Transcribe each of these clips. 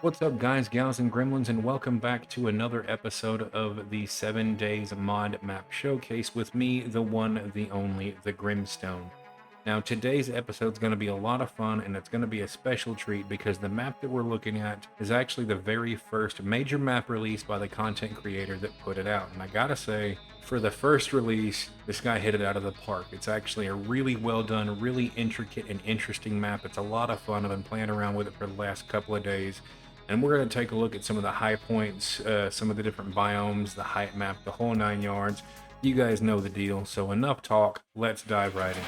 What's up, guys, gals, and gremlins, and welcome back to another episode of the 7 Days Mod Map Showcase with me, the one, the only, the Grimstone. Now, today's episode is going to be a lot of fun, and it's going to be a special treat because the map that we're looking at is actually the very first major map released by the content creator that put it out. And I gotta say, for the first release, this guy hit it out of the park. It's actually a really well done, really intricate and interesting map. It's a lot of fun. I've been playing around with it for the last couple of days. And we're going to take a look at some of the high points, some of the different biomes, the height map, the whole 9 yards. You guys know the deal. So enough talk. Let's dive right in.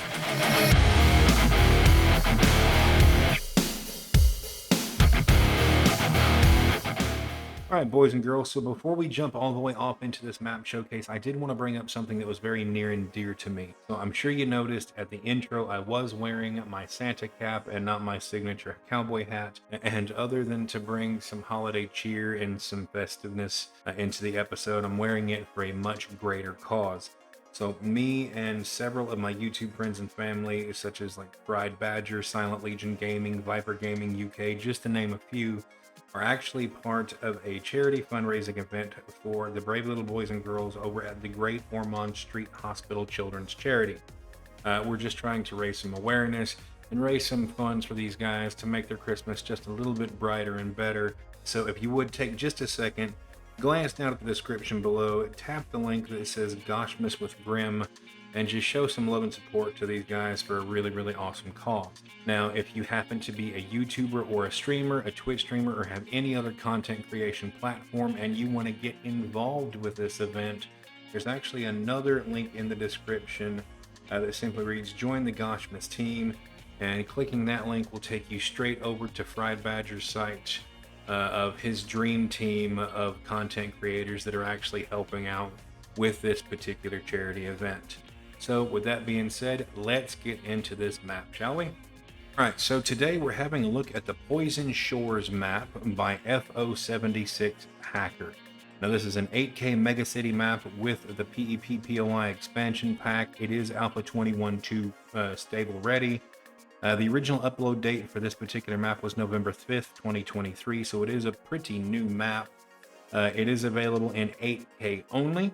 All right, boys and girls, so before we jump all the way off into this map showcase, I did want to bring up something that was very near and dear to me. So I'm sure you noticed at the intro, I was wearing my Santa cap and not my signature cowboy hat. And other than to bring some holiday cheer and some festiveness into the episode, I'm wearing it for a much greater cause. So me and several of my YouTube friends and family, such as like Fried Badger, Silent Legion Gaming, Viper Gaming UK, just to name a few, are actually part of a charity fundraising event for the brave little boys and girls over at the Great Ormond Street Hospital Children's Charity. We're just trying to raise some awareness and raise some funds for these guys to make their Christmas just a little bit brighter and better. So if you would take just a second, glance down at the description below, tap the link that says GOSHmas with Grim, and just show some love and support to these guys for a really, really awesome cause. Now, if you happen to be a YouTuber or a streamer, a Twitch streamer, or have any other content creation platform and you want to get involved with this event, there's actually another link in the description that simply reads join the GOSHmas team, and clicking that link will take you straight over to Fried Badger's site of his dream team of content creators that are actually helping out with this particular charity event. So with that being said, let's get into this map, shall we? Alright, so today we're having a look at the Poison Shores map by FO76 Hacker. Now this is an 8K megacity map with the PEP-POI expansion pack. It is Alpha 21.2 stable ready. The original upload date for this particular map was November 5th, 2023, so it is a pretty new map. It is available in 8K only.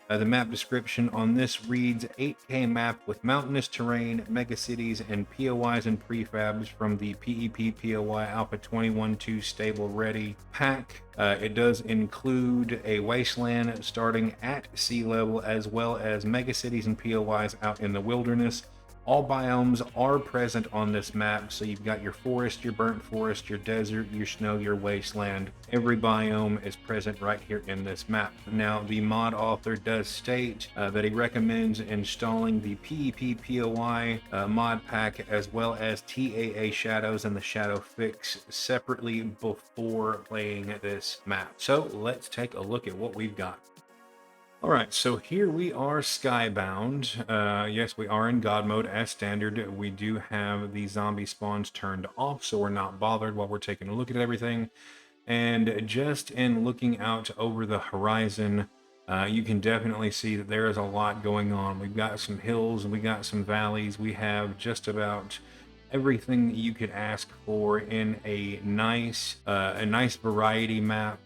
The map description on this reads 8K map with mountainous terrain, megacities, and POIs and prefabs from the PEP-POI Alpha 21.2 stable ready pack. It does include a wasteland starting at sea level, as well as megacities and POIs out in the wilderness. All biomes are present on this map, so you've got your forest, your burnt forest, your desert, your snow, your wasteland. Every biome is present right here in this map. Now, the mod author does state that he recommends installing the PEP-POI mod pack as well as TAA Shadows and the Shadow Fix separately before playing this map. So let's take a look at what we've got. All right, so here we are skybound. Yes, we are in God mode as standard. We do have the zombie spawns turned off, so we're not bothered while we're taking a look at everything. And just in looking out over the horizon, you can definitely see that there is a lot going on. We've got some hills, we got some valleys. We have just about everything that you could ask for in a nice variety map.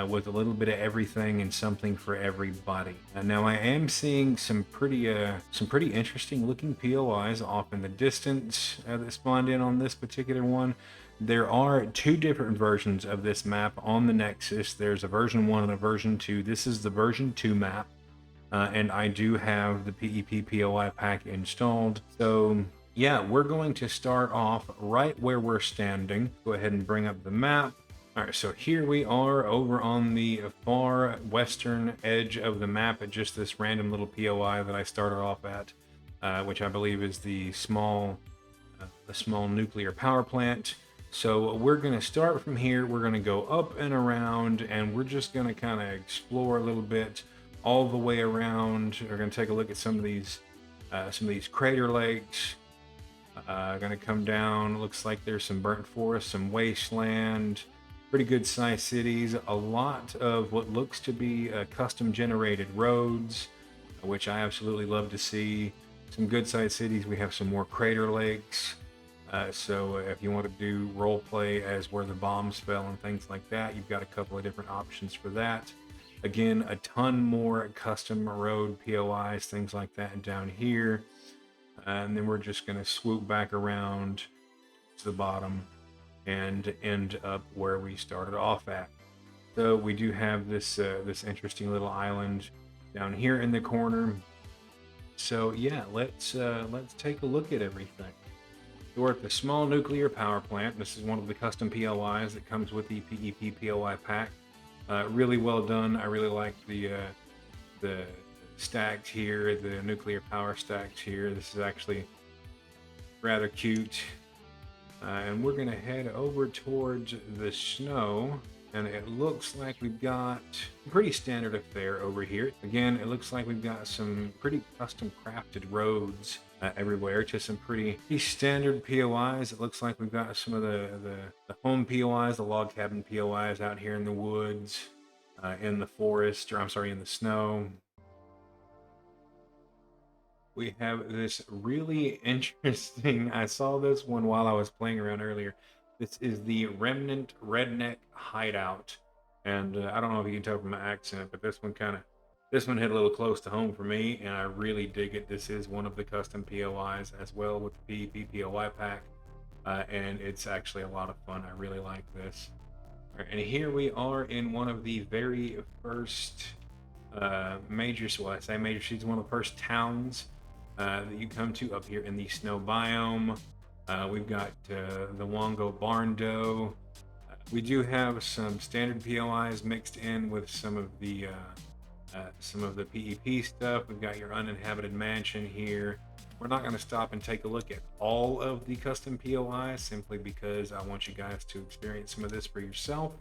With a little bit of everything and something for everybody. Now I am seeing some pretty interesting looking POIs off in the distance that spawned in on this particular one. There are two different versions of this map on the Nexus. There's a version 1 and a version 2. This is the version 2 map, and I do have the PEP-POI pack installed. So yeah, we're going to start off right where we're standing. Go ahead and bring up the map. All right, so here we are over on the far western edge of the map at just this random little POI that I started off at, which I believe is the small nuclear power plant. So we're going to start from here. We're going to go up and around, and we're just going to kind of explore a little bit all the way around. We're going to take a look at some of these crater lakes. Going to come down. Looks like there's some burnt forest, some wasteland. Pretty good sized cities, a lot of what looks to be custom generated roads, which I absolutely love to see. Some good sized cities. We have some more crater lakes, So if you want to do role play as where the bombs fell and things like that, you've got a couple of different options for that. Again, a ton more custom road POIs, things like that down here. And then we're just going to swoop back around to the bottom and end up where we started off at. So we do have this interesting little island down here in the corner. So yeah, let's take a look at everything. We're at the small nuclear power plant. This is one of the custom POIs that comes with the PEP POI pack. Really well done. I really like the stacks here, the nuclear power stacks here. This is actually rather cute. And we're gonna head over towards the snow, and it looks like we've got a pretty standard affair over here. Again, it looks like we've got some pretty custom crafted roads everywhere to some pretty standard POIs. It looks like we've got some of the home POIs, the log cabin POIs out here in the woods, in the forest, or I'm sorry, in the snow. We have this really interesting, I saw this one while I was playing around earlier. This is the Remnant Redneck Hideout. And I don't know if you can tell from my accent, but this one hit a little close to home for me, and I really dig it. This is one of the custom POIs as well with the PEP POI pack. And it's actually a lot of fun. I really like this. All right, and here we are in one of the very first major, well, I say major cities, one of the first towns that you come to up here in the snow biome. We've got the Wongo Barn Dough. We do have some standard POIs mixed in with some of the PEP stuff. We've got your uninhabited mansion here. We're not going to stop and take a look at all of the custom POIs simply because I want you guys to experience some of this for yourself.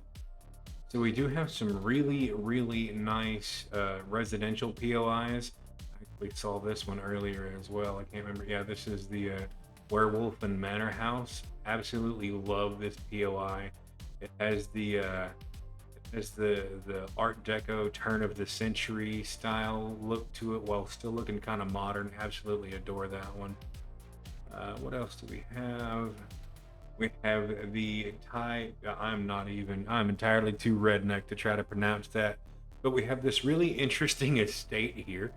So we do have some really, really nice residential POIs. I actually saw this one earlier as well. I can't remember. Yeah, this is the Werewolf and Manor House. Absolutely love this POI. It has the Art Deco turn of the century style look to it while still looking kind of modern. Absolutely adore that one. What else do we have? We have the Thai. I'm entirely too redneck to try to pronounce that. But we have this really interesting estate here.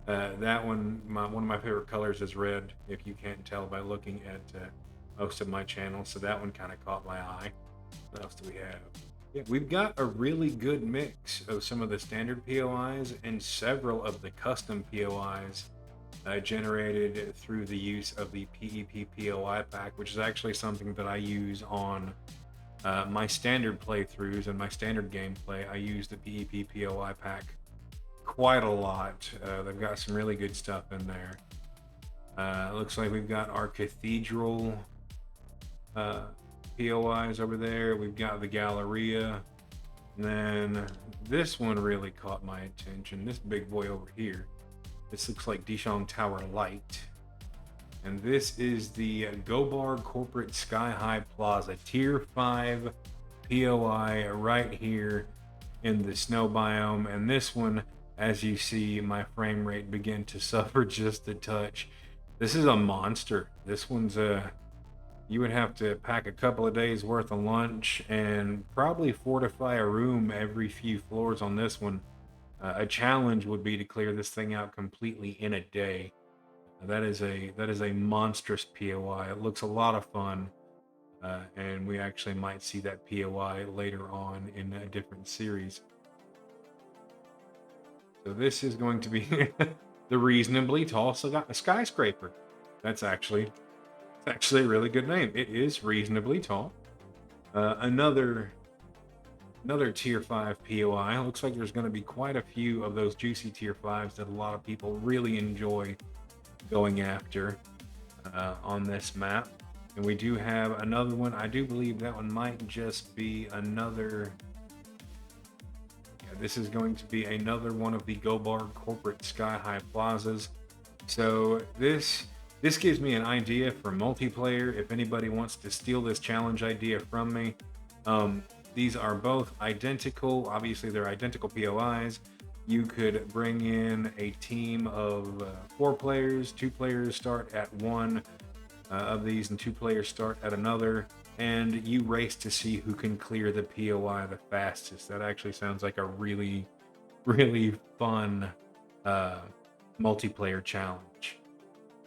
That one, one of my favorite colors is red, if you can't tell by looking at most of my channels. So that one kind of caught my eye. What else do we have? Yeah, we've got a really good mix of some of the standard POIs and several of the custom POIs generated through the use of the PEP POI pack, which is actually something that I use on my standard playthroughs and my standard gameplay. I use the PEP POI pack quite a lot. They've got some really good stuff in there. It looks like we've got our cathedral POIs over there. We've got the Galleria. And then this one really caught my attention. This big boy over here. This looks like Dishong Tower Light. And this is the Gobar Corporate Sky High Plaza Tier 5 POI right here in the snow biome. And this one, as you see, my frame rate begin to suffer just a touch. This is a monster. This one's you would have to pack a couple of days worth of lunch and probably fortify a room every few floors on this one. A challenge would be to clear this thing out completely in a day. That is a monstrous POI. It looks a lot of fun, and we actually might see that POI later on in a different series. So this is going to be the reasonably tall skyscraper. That's actually a really good name. It is reasonably tall. Another tier 5 POI. Looks like there's going to be quite a few of those juicy tier 5s that a lot of people really enjoy going after on this map. And we do have another one. I do believe that one might just be another. Yeah, this is going to be another one of the Gobar Corporate Sky High Plazas. So this gives me an idea for multiplayer. If anybody wants to steal this challenge idea from me, these are both identical. Obviously, they're identical POIs. You could bring in a team of 4 players. 2 players start at 1 of these, and 2 players start at another, and you race to see who can clear the POI the fastest. That actually sounds like a really, really fun uh, multiplayer challenge.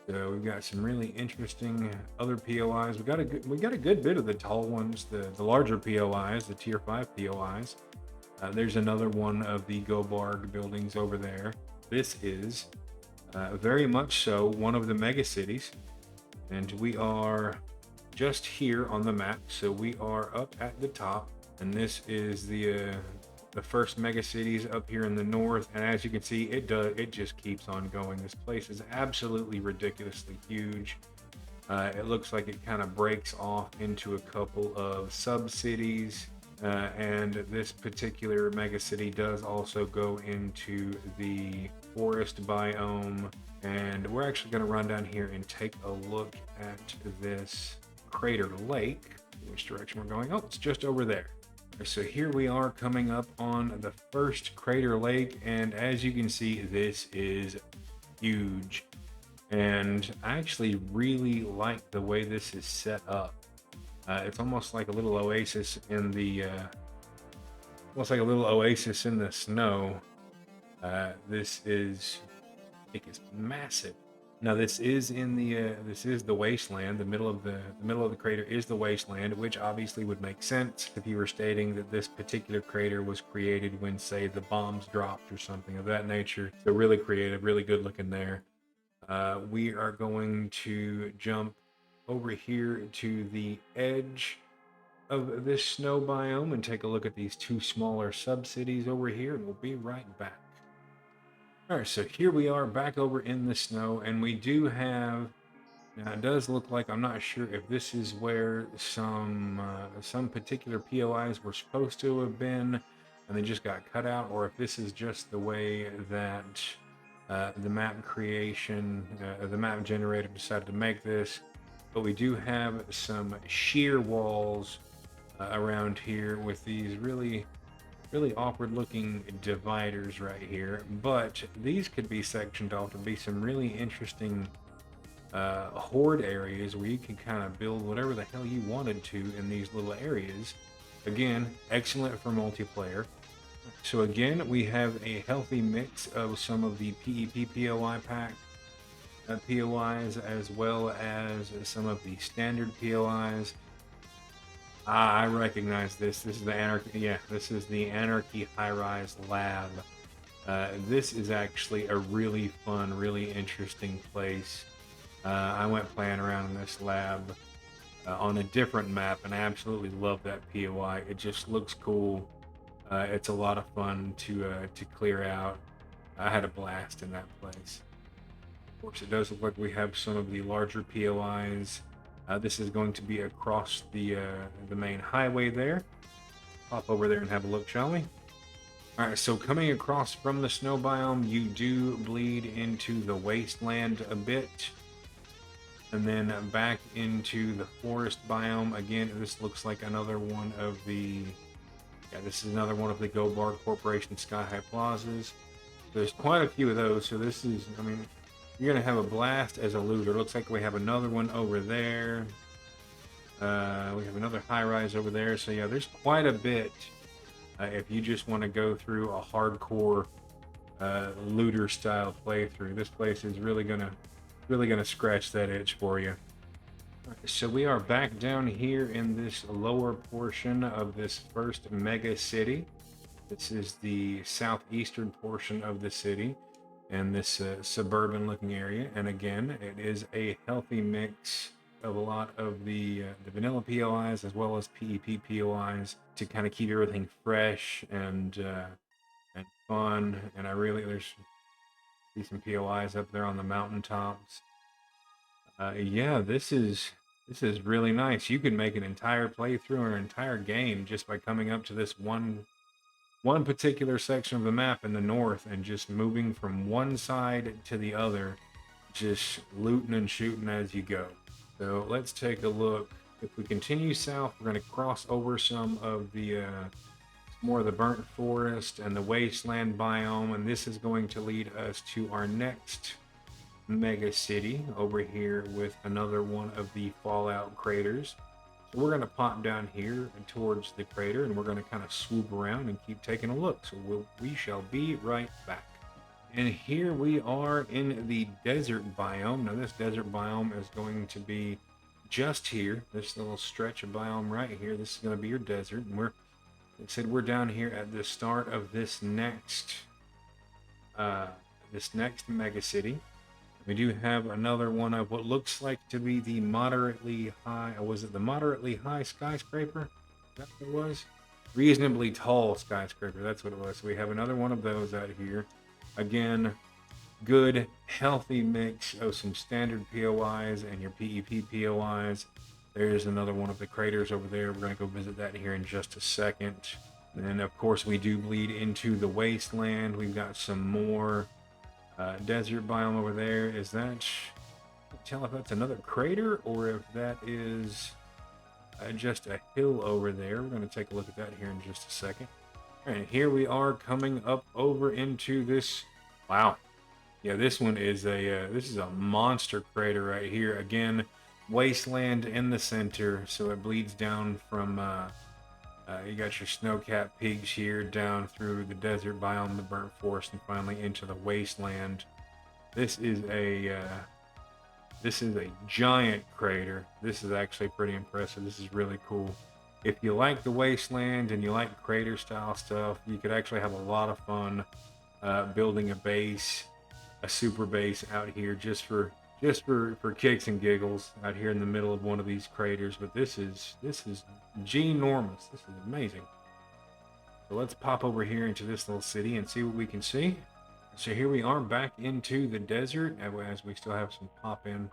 So we've got some really interesting other POIs. We got a good bit of the tall ones, the larger POIs, the tier 5 POIs. There's another one of the Gobarg buildings over there. This is very much so one of the mega cities, and we are just here on the map. So we are up at the top, and this is the first mega cities up here in the north. And as you can see, it just keeps on going. This place is absolutely ridiculously huge. It looks like it kind of breaks off into a couple of sub cities. And this particular mega city does also go into the forest biome. And we're actually going to run down here and take a look at this cratered lake. Which direction we're going? Oh, it's just over there. So here we are coming up on the first crater lake, and as you can see, this is huge. And I actually really like the way this is set up. It's almost like a little oasis in the snow. It's massive. Now this is the wasteland. The middle of the crater is the wasteland, which obviously would make sense if you were stating that this particular crater was created when, say, the bombs dropped or something of that nature. So really creative, really good looking there. We are going to jump over here to the edge of this snow biome and take a look at these 2 smaller sub-cities over here, and we'll be right back. All right, so here we are back over in the snow, and we do have, now it does look like, I'm not sure if this is where some particular POIs were supposed to have been and they just got cut out, or if this is just the way that the map generator decided to make this. But we do have some shear walls around here with these really awkward looking dividers right here, but these could be sectioned off to be some really interesting horde areas where you can kind of build whatever the hell you wanted to in these little areas. Again, excellent for multiplayer. So again, we have a healthy mix of some of the PEP POI pack POIs, as well as some of the standard POIs. I recognize this. This is the Anarchy. Yeah, this is the Anarchy High-Rise Lab. This is actually a really fun, really interesting place. I went playing around in this lab on a different map, and I absolutely love that POI. It just looks cool. It's a lot of fun to clear out. I had a blast in that place. Of course, it does look like we have some of the larger POIs. This is going to be across the main highway there. Pop over there and have a look, shall we? All right, so coming across from the snow biome, you do bleed into the wasteland a bit, and then back into the forest biome. Again, this looks like another one of the, this is another one of the Gobarg Corporation Sky High Plazas. There's quite a few of those, so this is, I mean, you're gonna have a blast as a looter. Looks like we have another one over there. We have another high-rise over there. So yeah, there's quite a bit if you just want to go through a hardcore looter-style playthrough. This place is really gonna scratch that itch for you. Right, so we are back down here in this lower portion of this first mega city. This is the southeastern portion of the city, and this suburban looking area. And again, it is a healthy mix of a lot of the vanilla POIs as well as PEP POIs to kind of keep everything fresh and fun. And there's some POIs up there on the mountaintops. Yeah, this is really nice. You can make an entire playthrough or an entire game just by coming up to this one particular section of the map in the north and just moving from one side to the other, just looting and shooting as you go. So let's take a look. If we continue south, we're going to cross over some of the more of the burnt forest and the wasteland biome, and this is going to lead us to our next mega city over here with another one of the fallout craters. So we're going to pop down here towards the crater, and we're going to kind of swoop around and keep taking a look. So we shall be right back. And here we are in the desert biome. Now this desert biome is going to be just here, this little stretch of biome right here. This is going to be your desert, and we're down here at the start of this next mega city. We do have another one of what looks like to be the moderately high. Was it the moderately high skyscraper? That what it was? Reasonably tall skyscraper. That's what it was. So we have another one of those out here. Again, good, healthy mix of some standard POIs and your PEP POIs. There's another one of the craters over there. We're going to go visit that here in just a second. And then, of course, we do bleed into the wasteland. We've got some more desert biome over there. Is that... I can't tell if that's another crater or if that is just a hill over there. We're going to take a look at that here in just a second. All right, here we are coming up over into this. Wow. Yeah, this one is this is a monster crater right here. Again, wasteland in the center, so it bleeds down from you got your snow-capped peaks here down through the desert biome, the burnt forest, and finally into the wasteland. This is a giant crater. This is actually pretty impressive. This is really cool. If you like the wasteland and you like crater style stuff, you could actually have a lot of fun building a base, a super base out here just for kicks and giggles out here in the middle of one of these craters. But this is ginormous. This is amazing. So let's pop over here into this little city and see what we can see. So here we are back into the desert as we still have some pop-in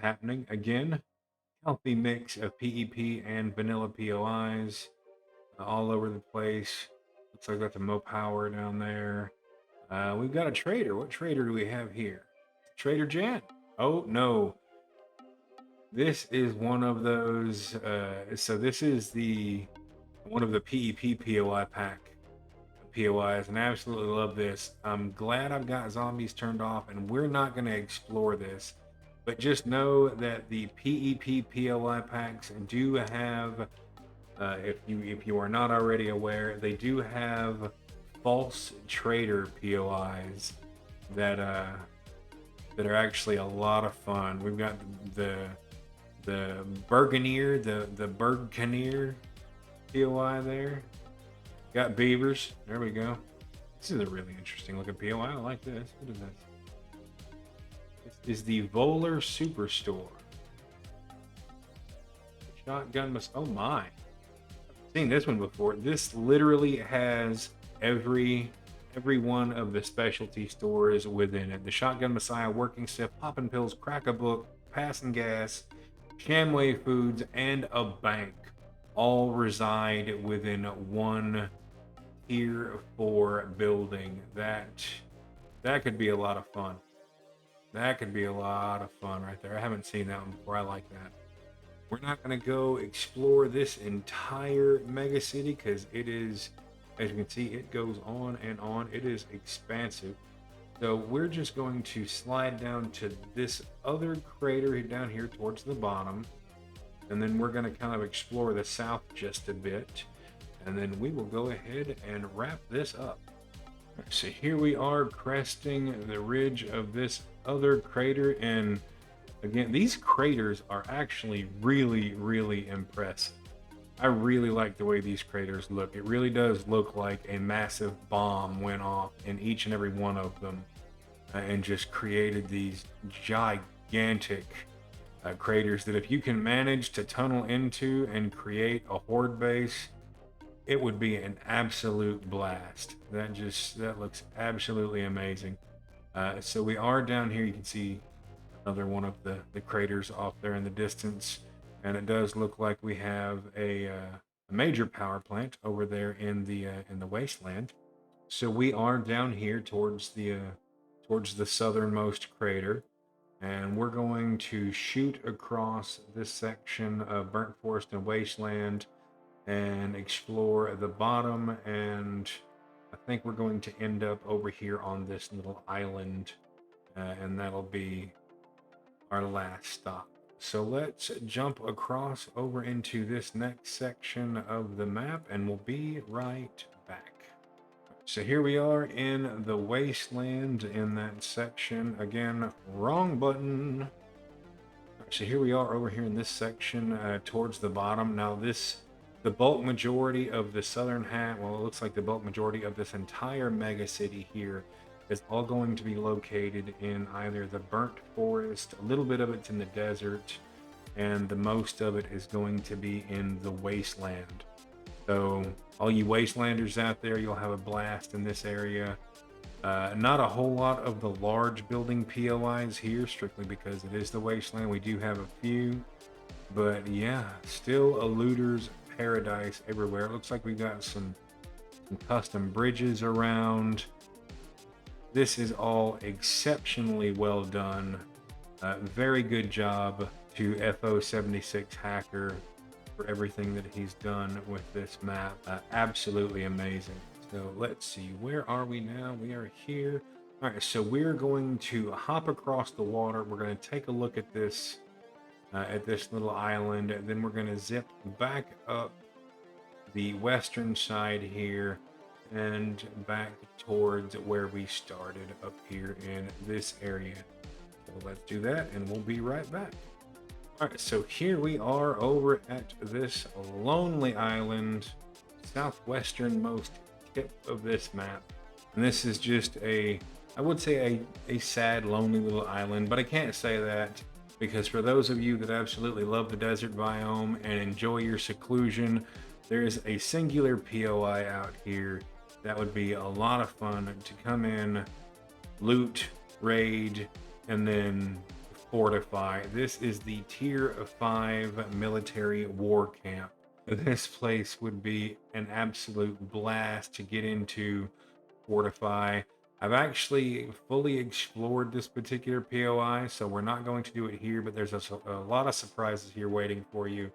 happening. Again, healthy mix of PEP and vanilla POIs all over the place. Looks like we've got the Mo Power down there. We've got a trader. What trader do we have here? Trader Jan. Oh, no. This is one of those. So this is one of the PEP POI pack POIs, and I absolutely love this. I'm glad I've got zombies turned off, and we're not going to explore this. But just know that the PEP POI packs do have, if you are not already aware, they do have false trader POIs that are actually a lot of fun. We've got the Burganeer, the Bergkaneer POI there. Got beavers. There we go. This is a really interesting looking POI. I like this. What is this? This is the Volar Superstore. Shotgun must. Oh my! I've seen this one before. This literally has every one of the specialty stores within it. The Shotgun Messiah, Working Stiff, Poppin' Pills, Crack-a-Book, Passing Gas, Shamway Foods, and a bank all reside within one tier 4 building. That could be a lot of fun. That could be a lot of fun right there. I haven't seen that one before. I like that. We're not going to go explore this entire mega city because it is, as you can see, it goes on and on. It is expansive. So we're just going to slide down to this other crater down here towards the bottom. And then we're going to kind of explore the south just a bit. And then we will go ahead and wrap this up. So here we are cresting the ridge of this other crater. And again, these craters are actually really, really impressive. I really like the way these craters look. It really does look like a massive bomb went off in each and every one of them and just created these gigantic craters that if you can manage to tunnel into and create a horde base, it would be an absolute blast. That looks absolutely amazing. So we are down here. You can see another one of the craters off there in the distance, and it does look like we have a major power plant over there in the wasteland. So we are down here towards the southernmost crater, and we're going to shoot across this section of burnt forest and wasteland and explore the bottom, and I think we're going to end up over here on this little island and that'll be our last stop. So let's jump across over into this next section of the map, and we'll be right back. So here we are in the wasteland in that section. Again, wrong button. So here we are over here in this section towards the bottom. Now the bulk majority of the southern half, well, it looks like the bulk majority of this entire mega city here is all going to be located in either the burnt forest, a little bit of it's in the desert, and the most of it is going to be in the wasteland. So all you wastelanders out there, you'll have a blast in this area. Not a whole lot of the large building POIs here, strictly because it is the wasteland. We do have a few, but yeah, still a looter's paradise everywhere. It looks like we got some custom bridges around. This is all exceptionally well done. Very good job to FO76 Hacker for everything that he's done with this map. Absolutely amazing. So let's see, where are we now? We are here. All right, so we're going to hop across the water. We're going to take a look at this little island, and then we're going to zip back up the western side here and back towards where we started up here in this area. So let's do that, and we'll be right back. All right, so here we are over at this lonely island, southwesternmost tip of this map. And this is just I would say a sad, lonely little island, but I can't say that because for those of you that absolutely love the desert biome and enjoy your seclusion, there is a singular POI out here that would be a lot of fun to come in, loot, raid, and then fortify. This is the tier 5 military war camp. This place would be an absolute blast to get into, fortify. I've actually fully explored this particular POI, so we're not going to do it here, but there's a lot of surprises here waiting for you,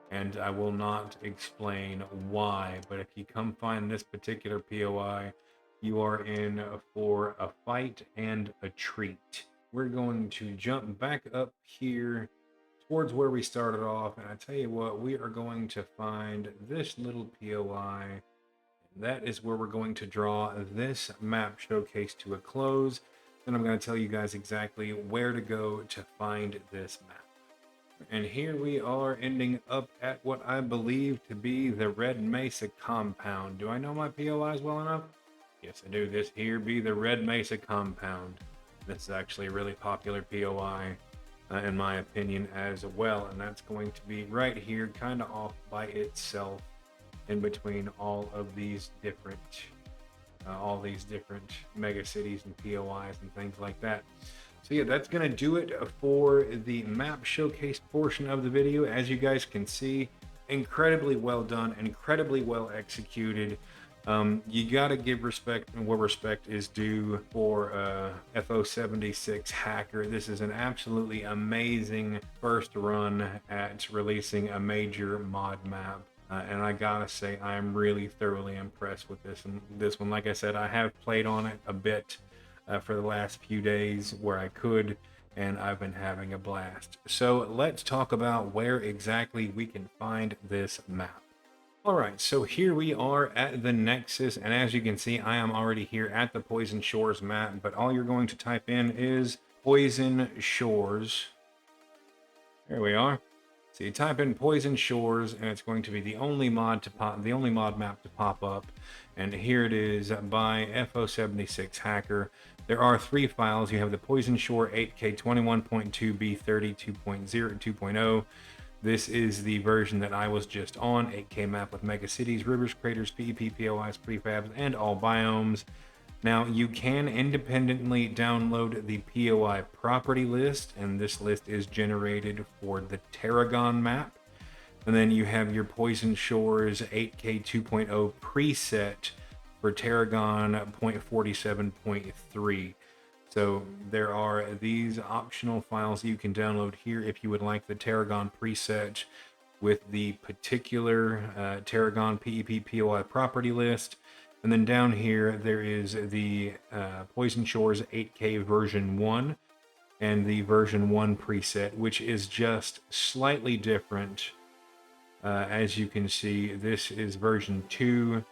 and I will not explain why, but if you come find this particular POI, you are in for a fight and a treat. We're going to jump back up here towards where we started off, and I tell you what, we are going to find this little POI. That is where we're going to draw this map showcase to a close. Then I'm going to tell you guys exactly where to go to find this map. And here we are ending up at what I believe to be the Red Mesa compound. Do I know my POIs well enough? Yes, I do. This here be the Red Mesa compound. This is actually a really popular POI. In my opinion as well, and that's going to be right here, kind of off by itself in between all these different mega cities and POIs and things like that. So yeah, that's going to do it for the map showcase portion of the video. As you guys can see, incredibly well done, incredibly well executed. You got to give respect and where respect is due for FO76 Hacker. This is an absolutely amazing first run at releasing a major mod map. And I gotta say, I'm really thoroughly impressed with this one. Like I said, I have played on it a bit for the last few days where I could, and I've been having a blast. So let's talk about where exactly we can find this map. All right, so here we are at the Nexus, and as you can see, I am already here at the Poison Shores map, but all you're going to type in is Poison Shores. There we are. So you type in Poison Shores, and it's going to be the only mod map to pop up. And here it is by FO76 Hacker. There are 3 files. You have the Poison Shore 8K 21.2B 32.0. This is the version that I was just on, 8K map with mega cities, rivers, craters, PvP, POIs, prefabs, and all biomes. Now, you can independently download the POI property list, and this list is generated for the Tarragon map. And then you have your Poison Shores 8K 2.0 preset for Tarragon 0.47.3. So there are these optional files you can download here if you would like the Tarragon preset with the particular Tarragon PEP POI property list. And then down here, there is the Poison Shores 8K version 1 and the version 1 preset, which is just slightly different. As you can see, this is version 2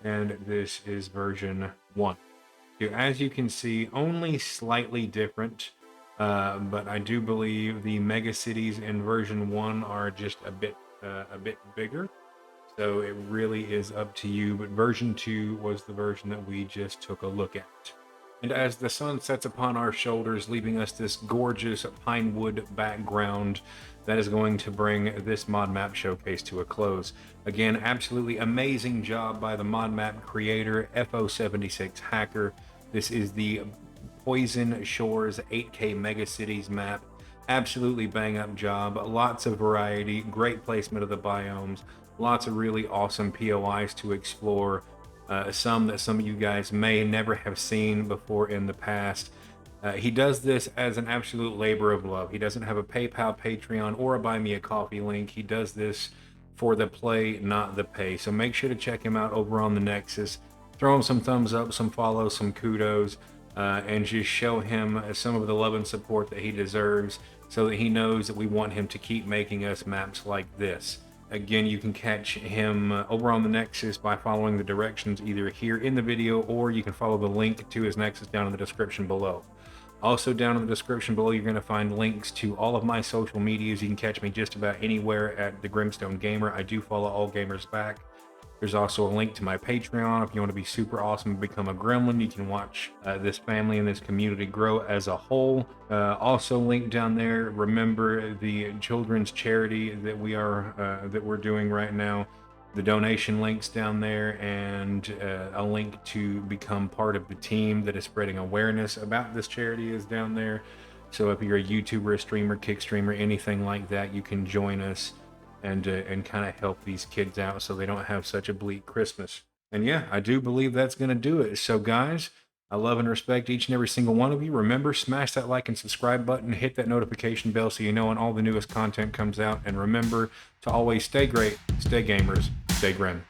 and this is version 1. So as you can see, only slightly different, but I do believe the mega cities in version 1 are just a bit bigger. So it really is up to you, but version 2 was the version that we just took a look at. And as the sun sets upon our shoulders, leaving us this gorgeous pine wood background, that is going to bring this mod map showcase to a close. Again, absolutely amazing job by the mod map creator, FO76 Hacker. This is the Poison Shores 8K Mega Cities map. Absolutely bang up job. Lots of variety, great placement of the biomes, lots of really awesome POIs to explore. Some that some of you guys may never have seen before in the past. He does this as an absolute labor of love. He doesn't have a PayPal, Patreon, or a Buy Me a Coffee link. He does this for the play, not the pay. So make sure to check him out over on the Nexus. Throw him some thumbs up, some follows, some kudos, and just show him some of the love and support that he deserves so that he knows that we want him to keep making us maps like this. Again, you can catch him over on the Nexus by following the directions either here in the video, or you can follow the link to his Nexus down in the description below. Also down in the description below, you're going to find links to all of my social medias. You can catch me just about anywhere at the Grimstone Gamer. I do follow all gamers back. There's also a link to my Patreon. If you want to be super awesome and become a gremlin, you can watch this family and this community grow as a whole. Also linked down there, remember the children's charity that we're doing right now. The donation links down there, and a link to become part of the team that is spreading awareness about this charity is down there. So if you're a YouTuber, a streamer, kick streamer, anything like that, you can join us and kind of help these kids out so they don't have such a bleak Christmas. And yeah, I do believe that's going to do it. So guys, I love and respect each and every single one of you. Remember, smash that like and subscribe button, hit that notification bell so you know when all the newest content comes out. And remember to always stay great, stay gamers, stay grim.